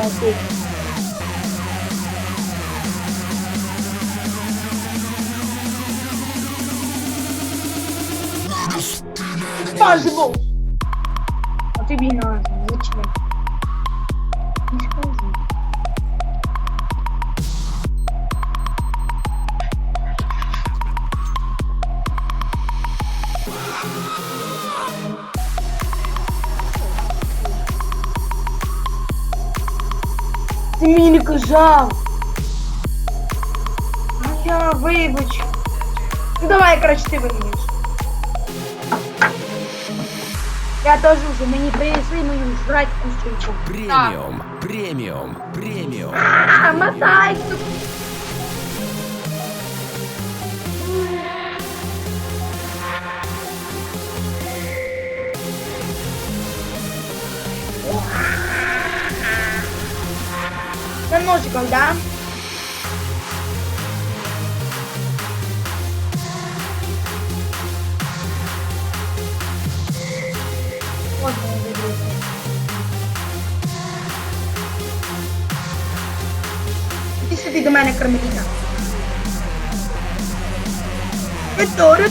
ты. Пожалуйста. А ты бина, зачем? Не скажи. Ти мені не казав. Ну я вибач. Ну давай, короче, ти виграєш. Я теж уже, мені принесли мою жрать кусочку. Премиум, премиум, премиум. Мотай! На ножиках, да? Вот он выиграет. Иди сюда до мене, Кармеліна. Федора.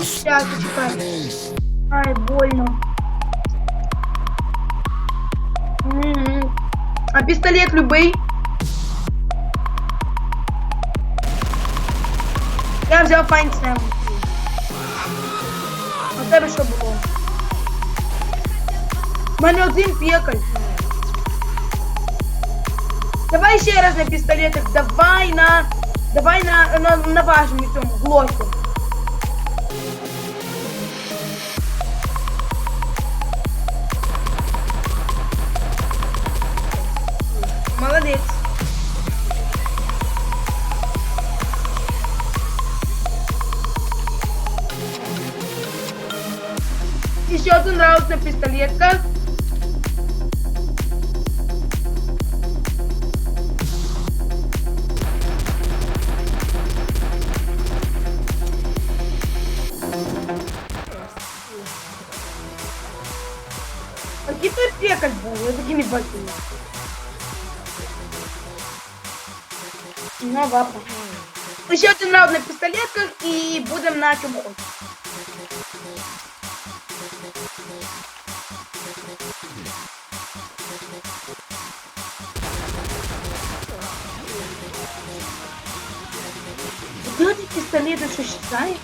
Сейчас, чекай. Ай, больно. А пистолет любый? Я взял Find Sam. А тебе що було? У мене один пекаль. Давай ще раз на пістолетах. Давай на вашому цьому глосі. Молодець. Еще один раунд на пистолетках. Какие ты пекаль был? Я такими большими. Ну ладно. Еще один раунд на пистолетках и будем на чем хочешь. Где эти пистолеты существуют?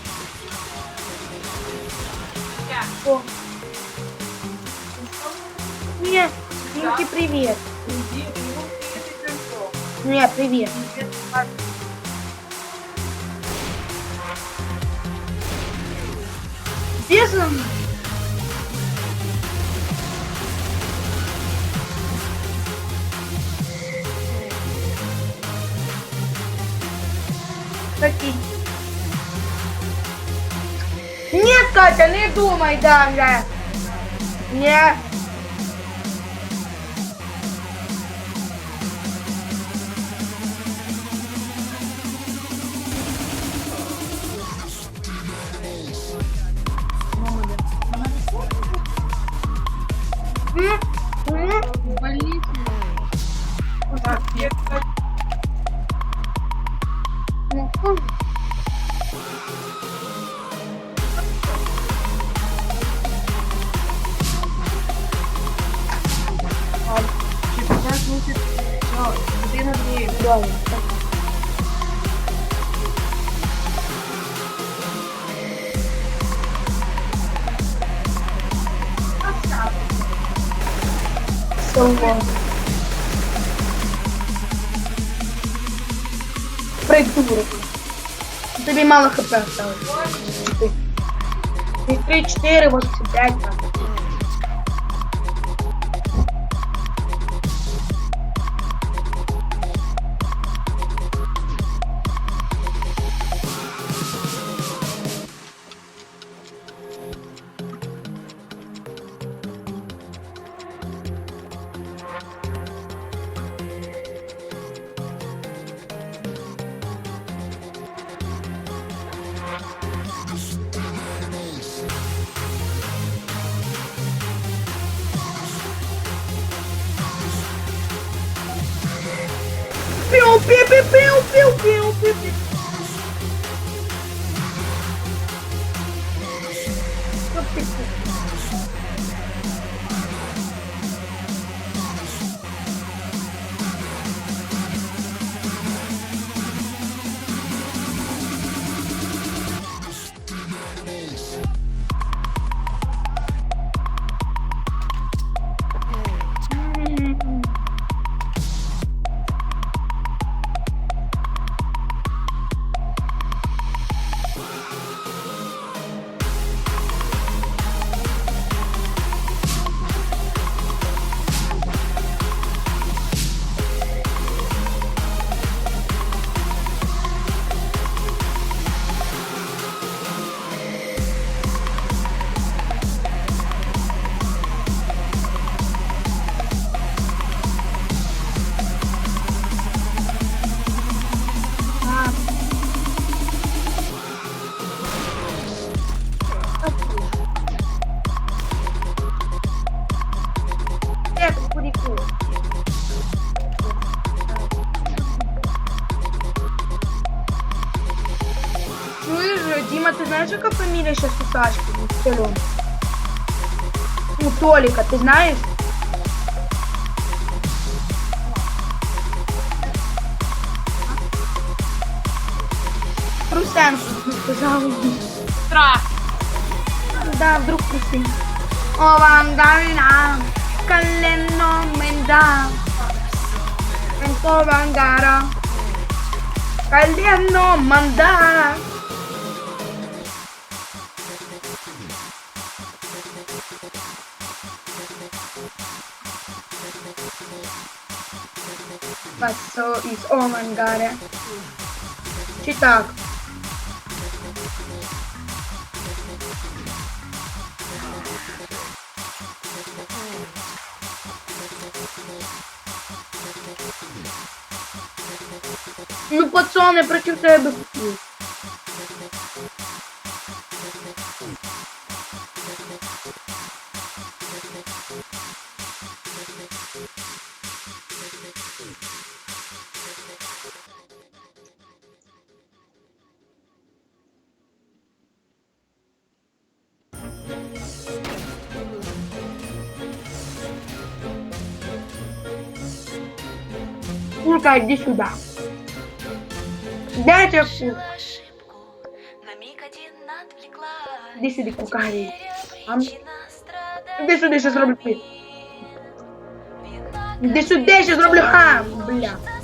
О. Нет, Димки, привет. Нет, привет. Безумно. Такие. Нет, Катя, не думай даже. Нет. Придурок. Тобі мало хп осталось. 3, 4, 85. Пиу, пиу, пиу, пиу, пиу, пиу, пиу, пиу. Чтоб ты курику. Чуєш, Діма, ти знаєш, яка фамілія зараз у Сашки? Ну, Толіка, ти знаєш? Русенко, не сказав. Страх. Да, вдруг Русин. О, вам дарина, калено менда. Энто вангара, калено манда. Пассо из Омангаре. Чи так? Ну, пацани, проти тебе хотів. Курка, иди сюда. Дай тебе курку. Іди сюди, кукарі. Іди сюди, ще зроблю пи. Іди сюди, ще зроблю хам, бля.